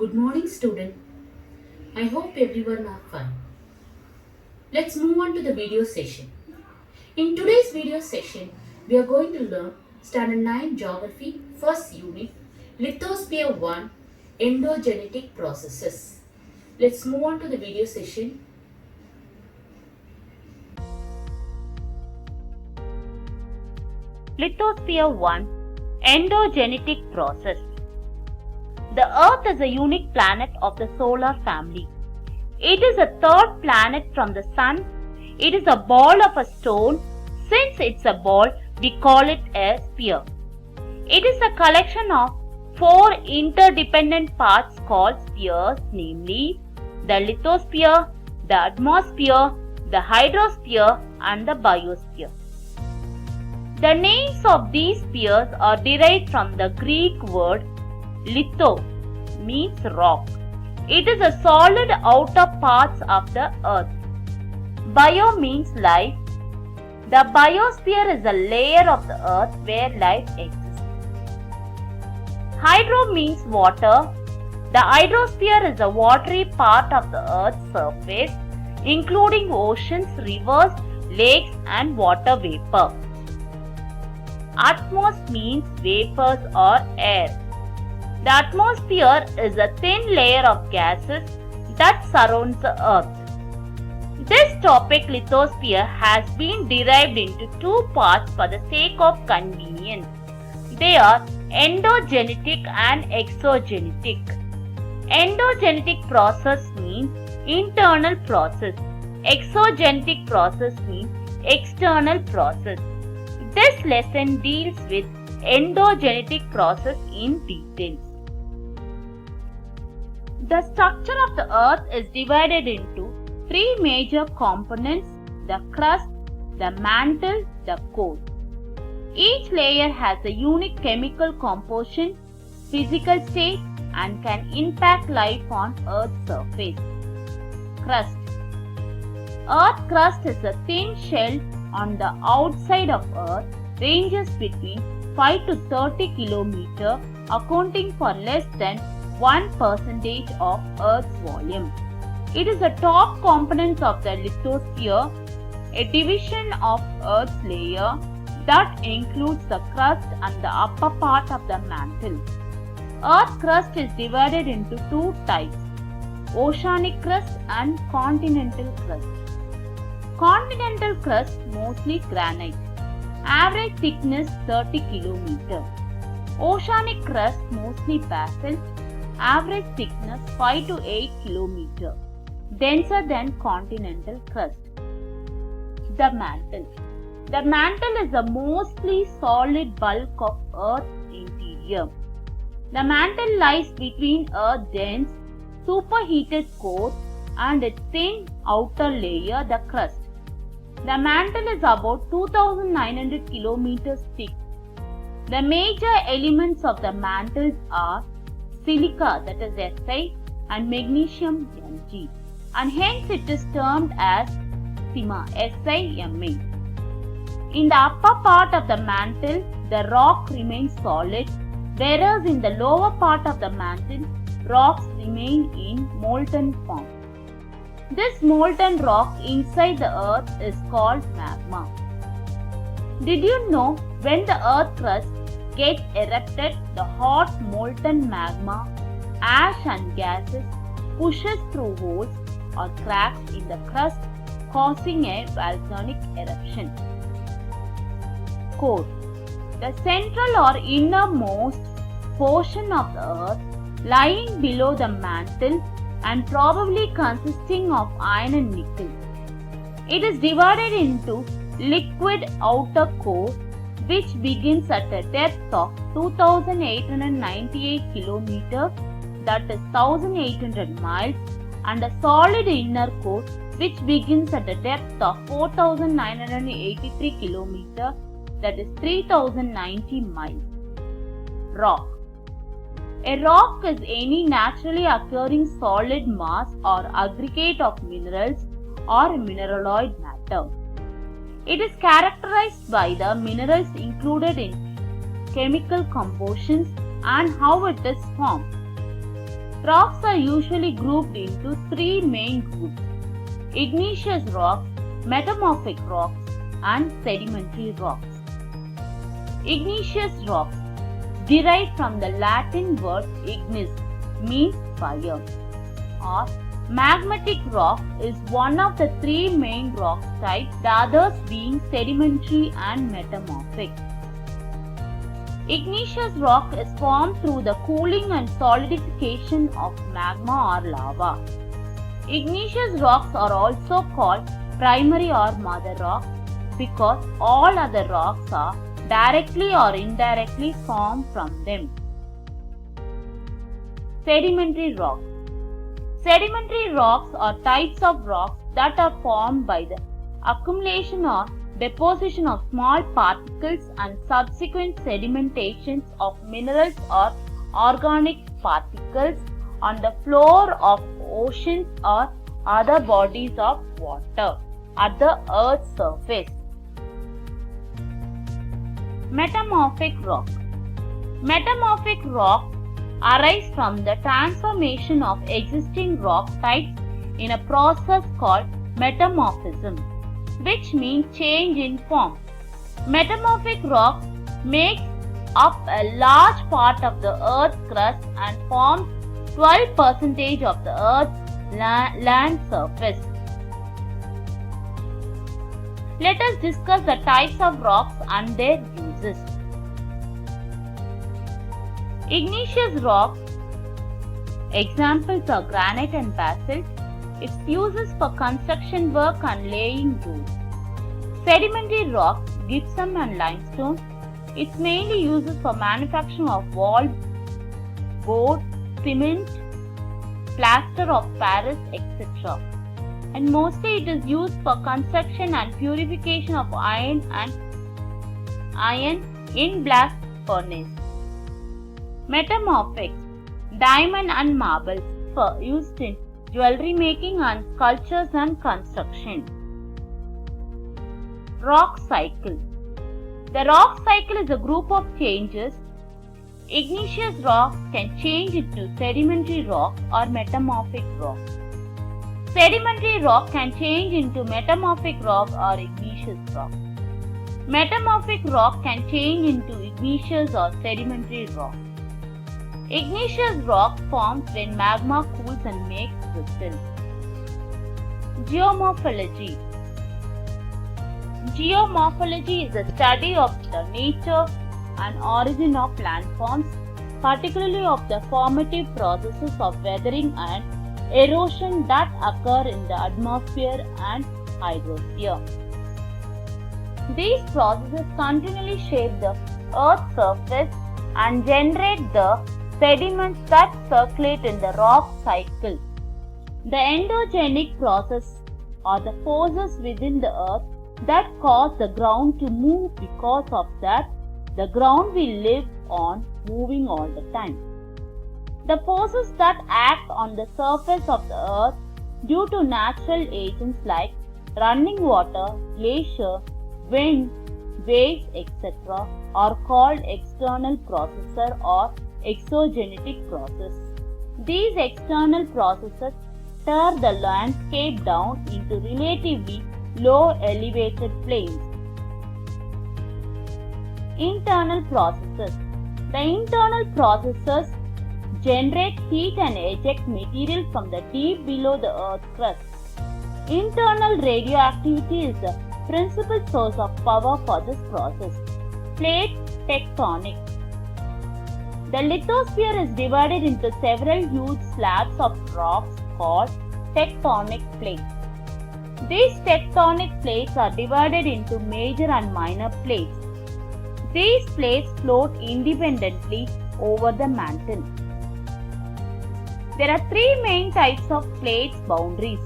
Good morning, student. I hope everyone are fine. Let's move on to the video session. In today's video session, we are going to learn Standard 9 Geography, first unit, Lithosphere 1, Endogenetic Processes. Let's move on to the video session. Lithosphere 1 Endogenetic Process. The Earth is a unique planet of the solar family. It is the third planet from the Sun. It is a ball of a stone. Since it's a ball, we call it a sphere. It is a collection of four interdependent parts called spheres, namely the lithosphere, the atmosphere, the hydrosphere, and the biosphere. The names of these spheres are derived from the Greek word litho, means rock. It is a solid outer parts of the earth. Bio means life. The biosphere is a layer of the earth where life exists. Hydro means water. The hydrosphere is a watery part of the earth's surface, including oceans, rivers, lakes, and water vapor. Atmos means vapors or air. The atmosphere is a thin layer of gases that surrounds the earth. This topic lithosphere has been derived into two parts for the sake of convenience. They are endogenetic and exogenetic. Endogenetic process means internal process. Exogenetic process means external process. This lesson deals with endogenetic process in details. The structure of the earth is divided into three major components: the crust, the mantle, the core. Each layer has a unique chemical composition, physical state, and can impact life on Earth's surface. Crust. Earth crust is a thin shell on the outside of Earth, ranges between 5 to 30 km, accounting for less than 1% of Earth's volume. It is the top component of the lithosphere, a division of Earth's layer that includes the crust and the upper part of the mantle. Earth crust is divided into two types: oceanic crust and continental crust. Continental crust mostly granite. Average thickness 30 km. Oceanic crust mostly basalt. Average thickness 5 to 8 km. Denser than continental crust. The mantle. The mantle is the mostly solid bulk of Earth's interior. The mantle lies between a dense, superheated core and its thin outer layer, the crust. The mantle is about 2,900 km thick. The major elements of the mantles are silica, that is Si, and magnesium, Mg, and hence it is termed as SiMa, SiMa. In the upper part of the mantle, the rock remains solid, whereas in the lower part of the mantle, rocks remain in molten form. This molten rock inside the earth is called magma. Did you know when the earth crust gets erupted, the hot molten magma, ash and gases pushes through holes or cracks in the crust, causing a volcanic eruption? Core. The central or innermost portion of the earth lying below the mantle and probably consisting of iron and nickel. It is divided into liquid outer core, which begins at a depth of 2,898 km, that is 1,800 miles, and a solid inner core, which begins at a depth of 4,983 km, that is 3,090 miles. Rock. A rock is any naturally occurring solid mass or aggregate of minerals or mineraloid matter. It is characterized by the minerals included in chemical compositions and how it is formed. Rocks are usually grouped into three main groups: igneous rocks, metamorphic rocks, and sedimentary rocks. Igneous rocks, derived from the Latin word ignis, means fire, or magmatic rock, is one of the three main rock types, the others being sedimentary and metamorphic. Igneous rock is formed through the cooling and solidification of magma or lava. Igneous rocks are also called primary or mother rock because all other rocks are directly or indirectly formed from them. Sedimentary rocks. Sedimentary rocks are types of rocks that are formed by the accumulation or deposition of small particles and subsequent sedimentations of minerals or organic particles on the floor of oceans or other bodies of water at the Earth's surface. Metamorphic rock. Metamorphic rock arise from the transformation of existing rock types in a process called metamorphism, which means change in form. Metamorphic rock makes up a large part of the Earth's crust and forms 12% of the Earth's land surface. Let us discuss the types of rocks and their uses. Igneous rocks, examples are granite and basalt. Its uses for construction work and laying roads. Sedimentary rocks, gypsum and limestone. Its mainly uses for manufacturing of wall, board, cement, plaster of Paris, etc. And mostly it is used for construction and purification of iron in blast furnace. Metamorphic, diamond and marbles used in jewelry making and sculptures and construction. Rock cycle. The rock cycle is a group of changes. Igneous rocks can change into sedimentary rock or metamorphic rock. Sedimentary rock can change into metamorphic rock or igneous rock. Metamorphic rock can change into igneous or sedimentary rock. Igneous rock forms when magma cools and makes crystals. Geomorphology. Geomorphology is the study of the nature and origin of landforms, particularly of the formative processes of weathering and erosion that occur in the atmosphere and hydrosphere. These processes continually shape the Earth's surface and generate the sediments that circulate in the rock cycle. The endogenic process are the forces within the earth that cause the ground to move. Because of that, the ground will live on moving all the time. The forces that act on the surface of the earth due to natural agents like running water, glacier, wind, waves, etc. are called external processes or exogenetic process. These external processes tear the landscape down into relatively low elevated plains. Internal processes. The internal processes generate heat and eject material from the deep below the earth's crust. Internal radioactivity is the principal source of power for this process. Plate tectonics. The lithosphere is divided into several huge slabs of rocks called tectonic plates. These tectonic plates are divided into major and minor plates. These plates float independently over the mantle. There are three main types of plates boundaries: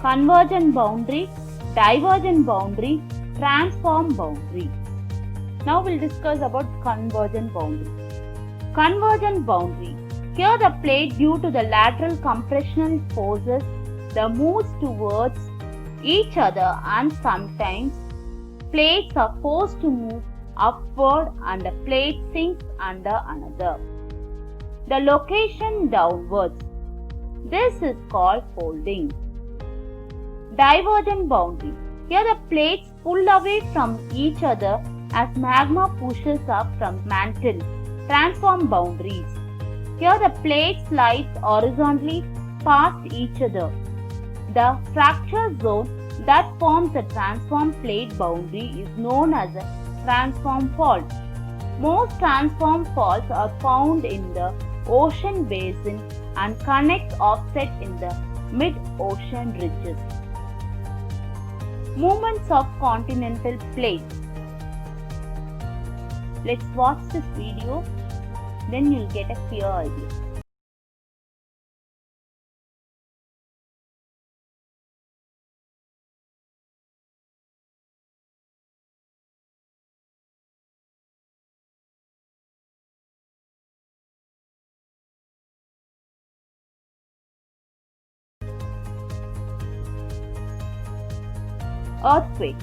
convergent boundary, divergent boundary, transform boundary. Now we'll discuss about convergent boundary. Convergent boundary. Here the plate, due to the lateral compressional forces, moves towards each other, and sometimes plates are forced to move upward and the plate sinks under another. the location downwards. This is called folding. Divergent boundary. Here the plates pull away from each other as magma pushes up from mantle. Transform boundaries. Here the plates slide horizontally past each other. The fracture zone that forms a transform plate boundary is known as a transform fault. Most transform faults are found in the ocean basin and connect offset in the mid-ocean ridges. Movements of continental plates. Let's watch this video, then you'll get a clear idea. Earthquake.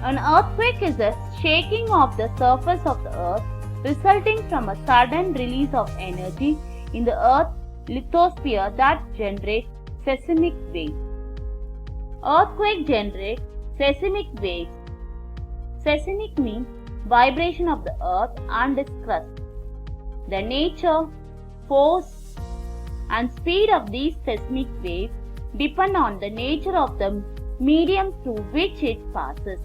An earthquake is a shaking of the surface of the earth resulting from a sudden release of energy in the earth's lithosphere that generates seismic waves. Earthquake generates seismic waves. Seismic means vibration of the earth and its crust. The nature, force, and speed of these seismic waves depend on the nature of the medium through which it passes.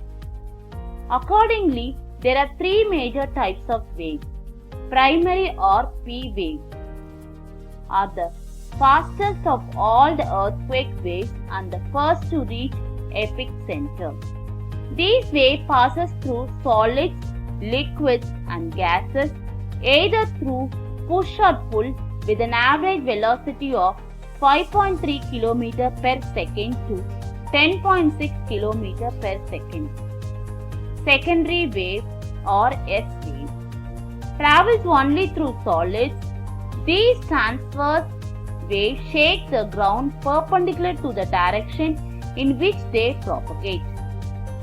Accordingly, there are three major types of waves. Primary or P waves are the fastest of all the earthquake waves and the first to reach epicenter. These waves passes through solids, liquids and gases either through push or pull with an average velocity of 5.3 km per second to 10.6 km per second. Secondary wave or S wave travels only through solids. These transverse waves shake the ground perpendicular to the direction in which they propagate.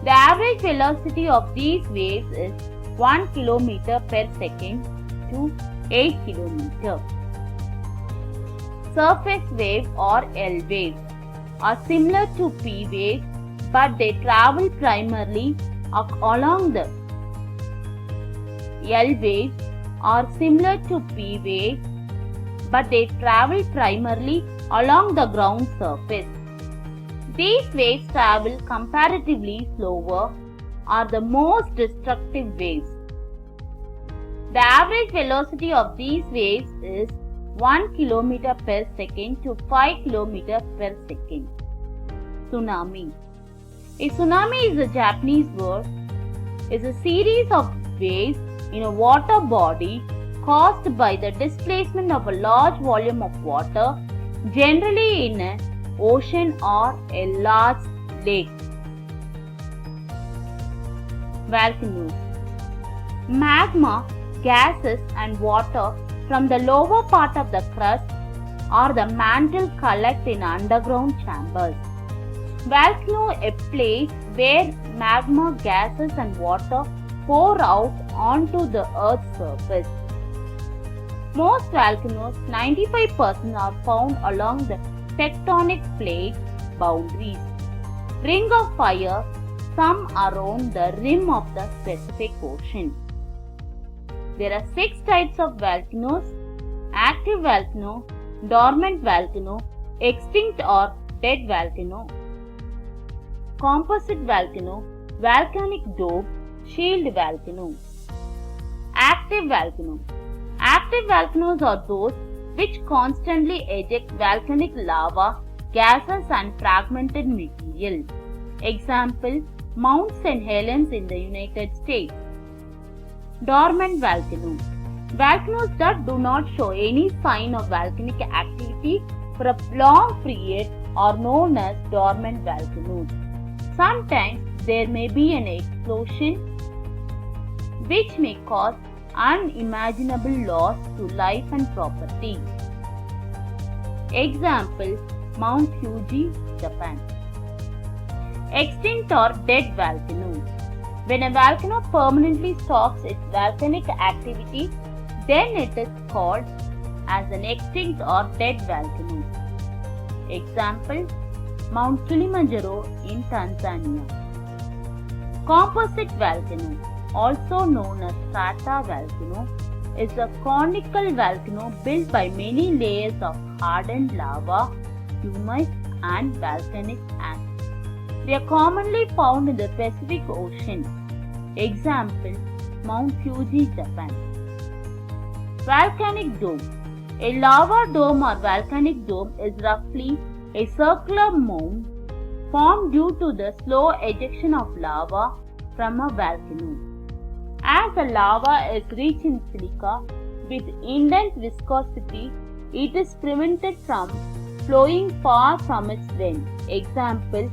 The average velocity of these waves is 1 km per second to 8 km. Surface wave or L wave are similar to P waves, but they travel primarily along the L waves are similar to P waves, but they travel primarily along the ground surface. These waves travel comparatively slower, are the most destructive waves. The average velocity of these waves is 1 km per second to 5 km per second. Tsunami. A tsunami is a Japanese word, is a series of waves in a water body caused by the displacement of a large volume of water, generally in an ocean or a large lake. Volcanoes. Magma, gases and water from the lower part of the crust or the mantle collect in underground chambers. Volcano is a place where magma, gases and water pour out onto the earth's surface. Most volcanoes, 95%, are found along the tectonic plate boundaries. Ring of fire, some around the rim of the Pacific Ocean. There are 6 types of volcanoes: active volcano, dormant volcano, extinct or dead volcano, composite volcano, volcanic dome, shield volcano. Active volcano. Active volcanoes are those which constantly eject volcanic lava, gases and fragmented material. Example, Mount St. Helens in the United States. Dormant volcano. Volcanoes that do not show any sign of volcanic activity for a long period are known as dormant volcanoes. Sometimes there may be an explosion which may cause unimaginable loss to life and property. Example, Mount Fuji, Japan. Extinct or dead volcano. When a volcano permanently stops its volcanic activity, then it is called as an extinct or dead volcano. Example, Mount Kilimanjaro in Tanzania. Composite volcano, also known as strata volcano, is a conical volcano built by many layers of hardened lava, humus, and volcanic ash. They are commonly found in the Pacific Ocean. Example, Mount Fuji, Japan. Volcanic dome. A lava dome or volcanic dome is roughly a circular mound formed due to the slow ejection of lava from a volcano. As the lava is rich in silica with intense viscosity, it is prevented from flowing far from its vent. Example,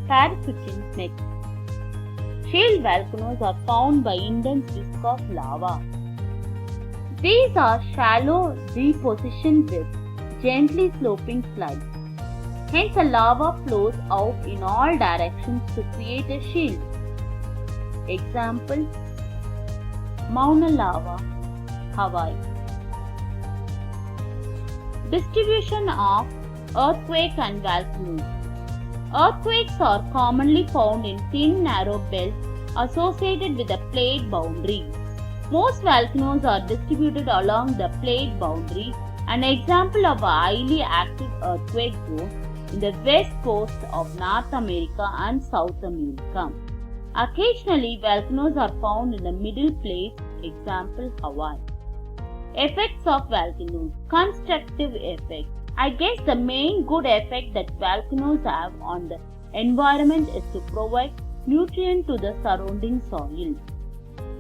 Parachutin Neck. Shield volcanoes are found by intense viscous lava. These are shallow deposition with gently sloping slides. Hence, the lava flows out in all directions to create a shield. Example, Mauna Lava, Hawaii. Distribution of earthquake and volcanoes. Earthquakes are commonly found in thin narrow belts associated with a plate boundary. Most volcanoes are distributed along the plate boundary. An example of a highly active earthquake zone in the west coast of North America and South America. Occasionally, volcanoes are found in the middle plate, example Hawaii. Effects of volcanoes. Constructive effects. I guess the main good effect that volcanoes have on the environment is to provide nutrient to the surrounding soil.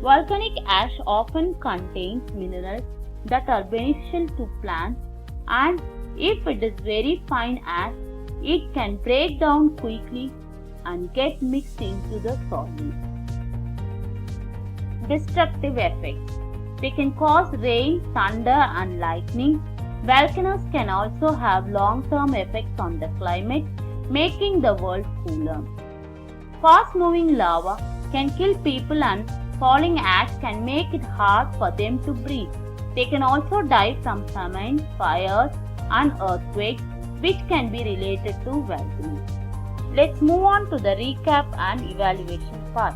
Volcanic ash often contains minerals that are beneficial to plants, and if it is very fine ash, it can break down quickly and get mixed into the soil. Destructive effects. They can cause rain, thunder, and lightning. Volcanoes can also have long-term effects on the climate, making the world cooler. Fast-moving lava can kill people, and falling ash can make it hard for them to breathe. They can also die from famine, fires, and earthquakes, which can be related to volcanoes. Let's move on to the recap and evaluation part.